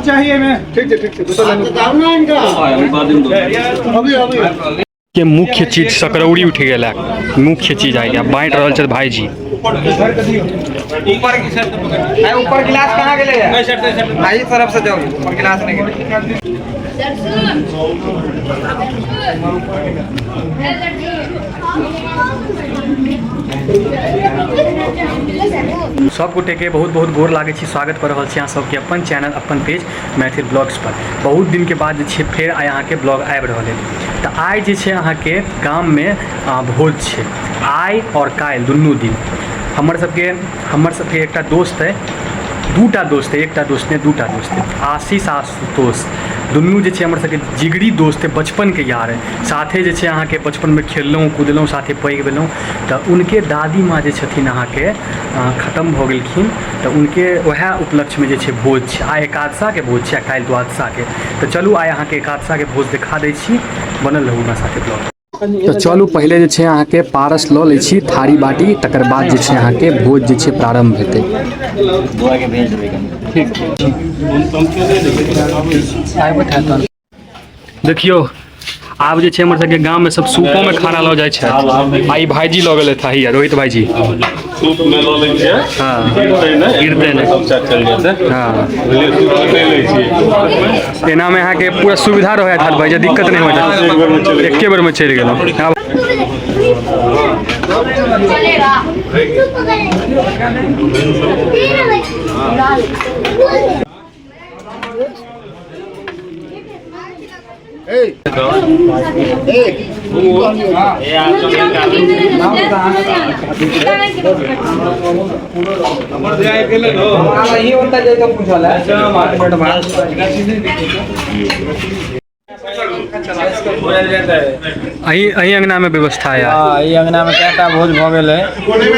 चाहिए मैं ठीक है के मुख्य चीज सकरौड़ी उठ गया, मुख्य चीज आ गया बांट रहा है भाई जी। ऊपर की शर्त पकड़, ऊपर गिलास कहाँ के ले जाए? मैं शर्त भाई तरफ से जाओ, ऊपर गिलास नहीं के। सब गोटे के बहुत बहुत गोर लागे छी, स्वागत कर रहा अहाँ सबके अपन चैनल अपन पेज मैथिल ब्लॉग्स पर। बहुत दिन के बाद जे फेर आइ अहाँ के ब्लॉग आबि रहा है। तो आइ जे छै अहाँ के गाम में भोज छै, आइ और काल्हि दुनू दिन। हमर सबके एकटा दोस्त है, दूटा दोस्त है, एकटा दोस्त ने दूटा दोस्त है, आशीष आशुतोष दुनू जे छै हमर सबके जिगरी दोस्त है, बचपन के यार है। साथे जे छै अहाँ के बचपन में खेललहुँ कूदलहुँ, साथे पैघ भेलहुँ। तो उनके दादी माँ जे छथिन अहाँ के खत्म भऽ गेलखिन, तो उनके वह उपलक्ष्य में जे छै भोज छै। आइ एकादशा के भोज छै, काल्हि द्वादशा के। तो चलू आइ अहाँ के एकादशा के भोज दिखा दै छी, बनल रहू हमरा साथे ब्लॉग। तो चलू पहले जे छै अहाँ के पारस लऽ लै छी, थारी बाटी, तकर बाद जे छै अहाँ के भोज जे छै प्रारंभ हेतै। देखियो आब जे छै हमर सबके गांव में सब सूपों में खाना लऽ जाइ छै। आई भाईजी लऽ गेलै था ही, रोहित भाईजी सूप में लऽ लै छै। हां गिरते ने सब चल जेतै। हां एना में अहाँ के पूरा सुविधा रहै था भाई, दिक्कत नहीं होय, एके बेर में चलि गेलहुं। अही अंगना में व्यवस्था है। ई अंगना में कएटा भोज भऽ गेल है,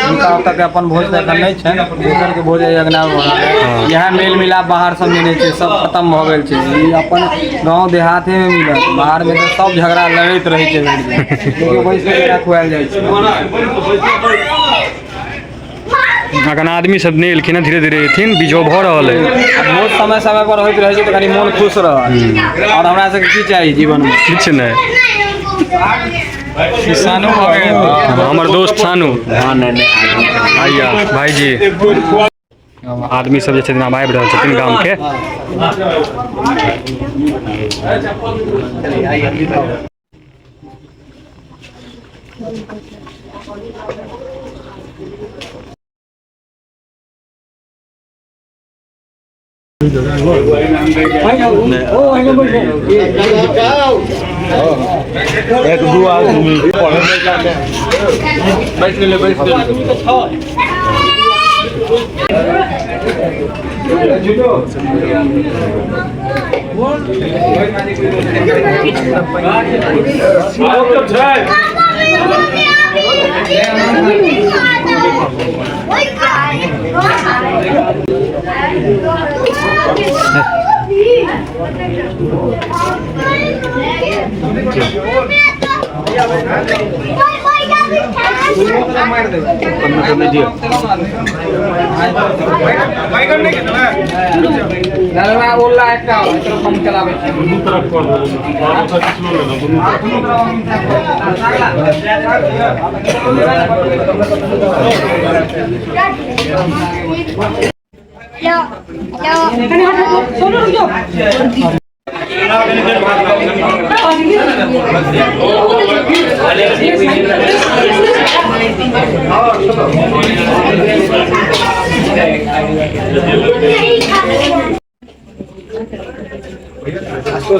उनका तक अपन भोज एखन नहीं छै, दोसर के भोज अंगना में भऽ गेल। यह मेल मिलाप बाहर सब में नहीं छै, सब खत्म भऽ गेल छै। ई अपन गांव देहात में मिलत, बाहर में तो सब झगड़ा लड़ैत रहै छै, लेकिन वैसे केना खुआल जाइ छै। अखन आदमी सब नहीं एलखिन, धीरे धीरे एथिन, बीजो भऽ रहल है। बहुत समय समय पर होइत रहै छै तऽ कनी मोन खुश रहल। और हमरा सबके की चाही जीवन में? किछु नहीं। सानू हमर दोस्त सानू आइया भाईजी आदमी सब जे छथिन आब आबि रहल छथिन गाम के। एक दो आदमी बैठ ले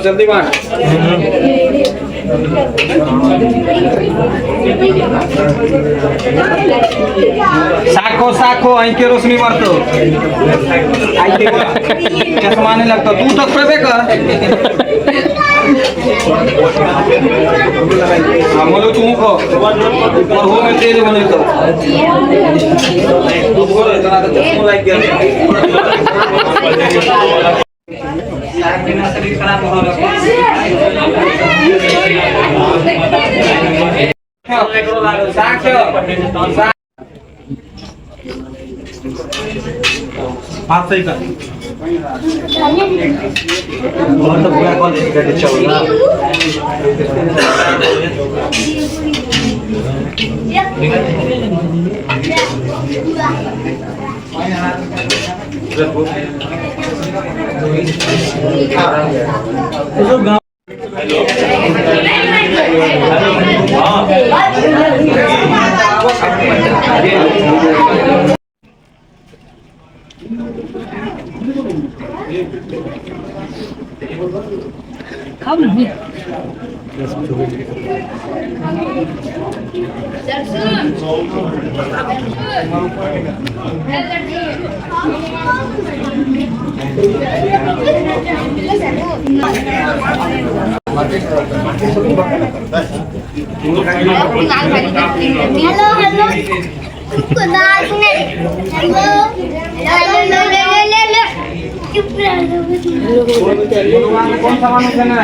जल्दी बांट। साखो साखो आई के रोशनी मारतो, चश्मा नहीं लगता, तू तो खेबे कर। बोलो तू को और हो में तेज बने तो इतना तो चश्मा लग गया। शरीर खराब हो रहा है। हाथ सही कर बहुत तो पूरा कॉल करके चलना हेलो हेलो खुदा सुने हेलो हेलो ले चुप रहो कौन सा मानो है ना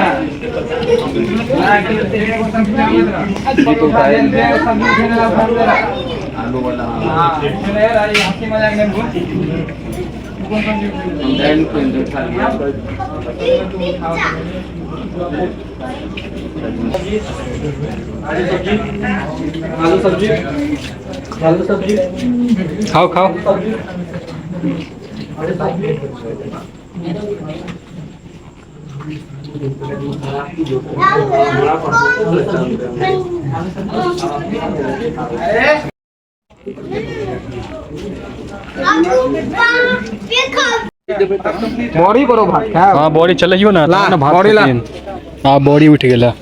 आलू वाला हां ले रही हंसी मजाक नहीं बोल आलू सब्जी खाओ खाओ बॉडी करो भाई हाँ बॉडी चलियो ना बॉडी ला हाँ बॉडी उठ गेला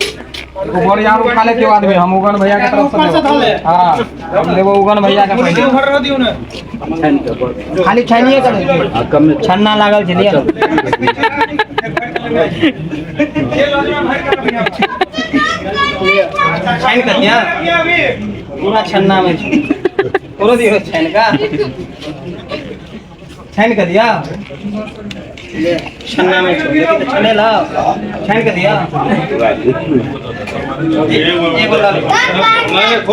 बॉडी यार उठा ले के बाद में हम उगन भैया के तरफ से हां हम देबो उगन भैया के पहले भर रह दियो ना खाली छानिए कर कम छन्ना लागल छै लिया छान कर दिया पूरा छन्ना में पूरा दियो छान का छान कर दिया छन्ना में छने ला छान कर दिया ये बोला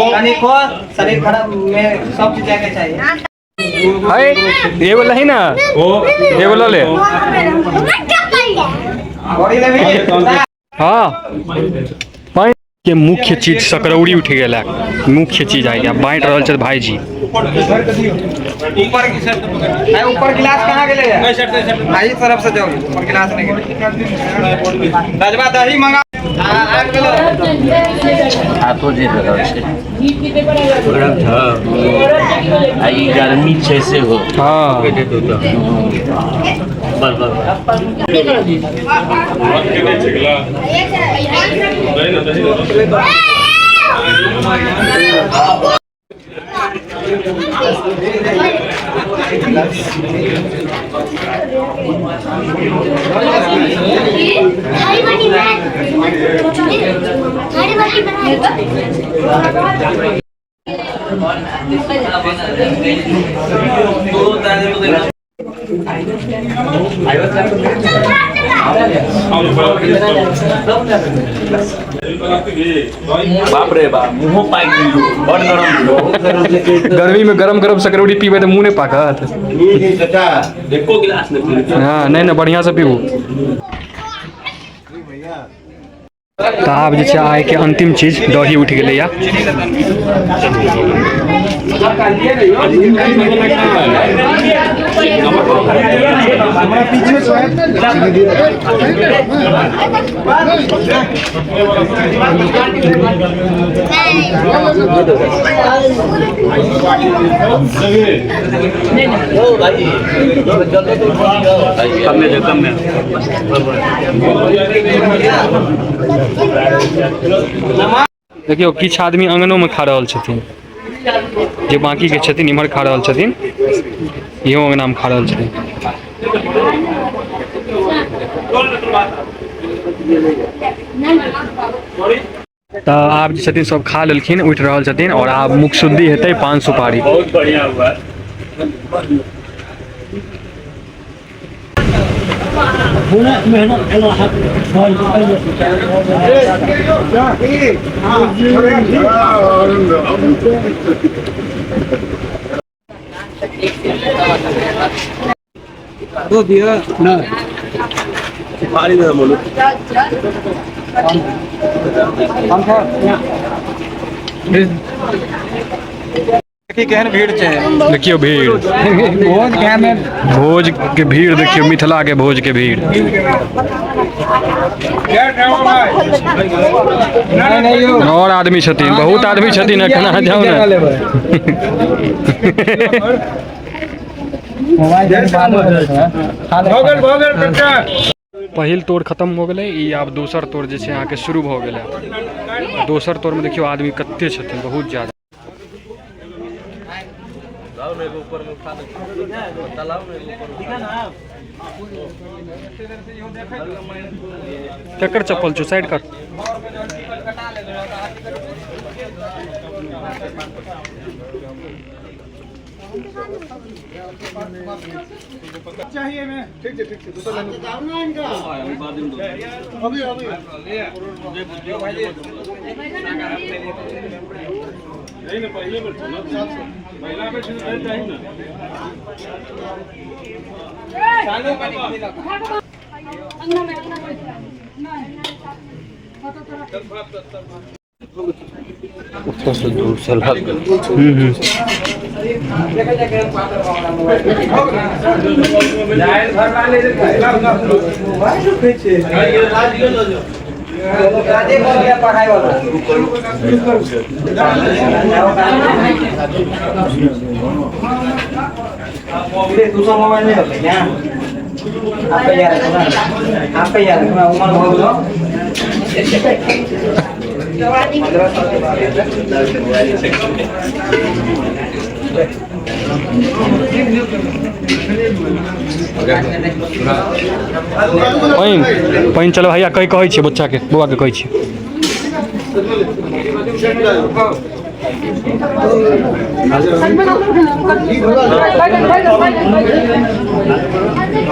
यानी को शरीर खराब में सब चीज के चाहिए है ये बोला है ना ये बोला ले बॉडी ले भी हाँ पानी के मुख्य चीज सकरौड़ी उठ गया मुख्य चीज आ गया बाँट रहा छे भाई जी ऊपर की शर्ट पकड़ ऊपर गिलास कहां गेले है भाई तरफ से जाओ ऊपर गिलास नहीं गेले राजवा दही मंगा आ गेलो हाथों जे लगा छे गरम था आई गर्मी छे से हो हाँ बस बाप रे बाप मुंह पाक दियो बड़ गरम गर्मी में गरम गरम सकरौड़ी पीबे तो मुंह नहीं पाकत देखो गिलास में हाँ नहीं बढ़िया से पीबू तो आब जे छै आइ के अंतिम चीज दही उठ गेलै या कम में देखियो किछु आदमी अंगनो में खा रहल छथिन जे बाकी के छथिन इम्हर खा रहल छथिन इहो अंगना में खा रहल छथिन तो आब जे छथिन सब खा लेलखिन उठि रहल छथिन और आब मुख शुद्धि हेतै पान सुपारी बहुत बढ़िया हुआ मेहनत दो दिया ना केहन भीड़ छै देखियो भीड़ भोज खाए में भोज के भीड़ देखियो मिथिला के भोज के भीड़ नहीं यो और आदमी छथिन बहुत आदमी छथिन एखन अहाँ जाउ ने मोबाइल दे पहिल तोड़ खत्म हो गेलै ई आब दोसर तोड़ जे छै अहाँके शुरू भऽ गेलै दोसर तोड़ में देखियो आदमी कते छथिन बहुत ज्यादा केकर चप्पल छौ साइड कर चाहिए मैं ठीक है तो अभी नहीं ना पहले बैठो ना महिला बैठे चाहिए ना चालू से दूर से लग दूसरा मोबाइल नहीं रखते क्या आप पे यार उमर बहुत लो पानि चलो भैया कहीं कहै छियै बच्चा के बौआ के कहै छियै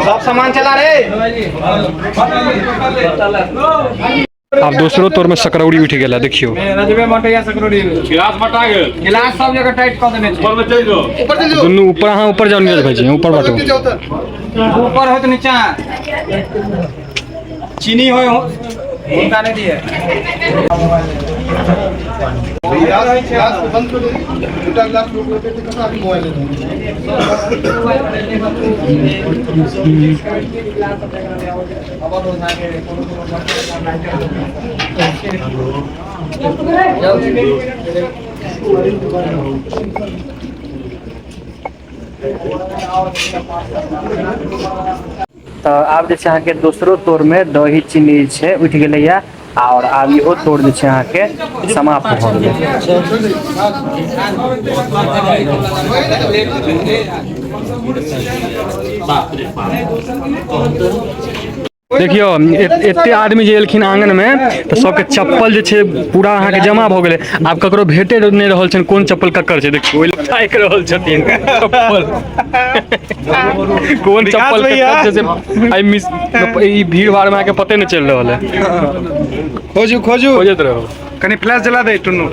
सब सामान चला रे अब दूसरो तोर में सकरौड़ी उठ गेला देखियो रजबे मटैया सकरोड़ी गिलास मटा गेल गिलास सब जगह टाइट कर देने ऊपर में चल जाओ दुनू ऊपर हां ऊपर जाओ नीरज भाई जी ऊपर बाटो ऊपर हो तो नीचा चीनी हो उनका नहीं दिए ग्लास बंद कर दो छोटा ग्लास लोग लेते थे कहाँ अभी मोबाइल तो आब जे छै अहाँके दोसरो तोड़ में दही चीनी छै उठ गेलैया और आब इहो तोड़ जे छै अहाँके समाप्त भऽ गेलै देखियो एते आदमी जे एलखिन आंगन में तो सबके चप्पल जे छै पूरा अहाँ के जमा भऽ गेलै आब ककरो भेटे नहि रहल छनि कोन चप्पल ककर छै देखियो ओइ लग ताकि रहल छथिन चप्पल कोन चप्पल ककर छै आई मिस ई भीड़ भाड़ में आके पते नहीं चल रहल है खोजू खोजू खोजत रहो कनी फ्लैश जला दे टुन्नू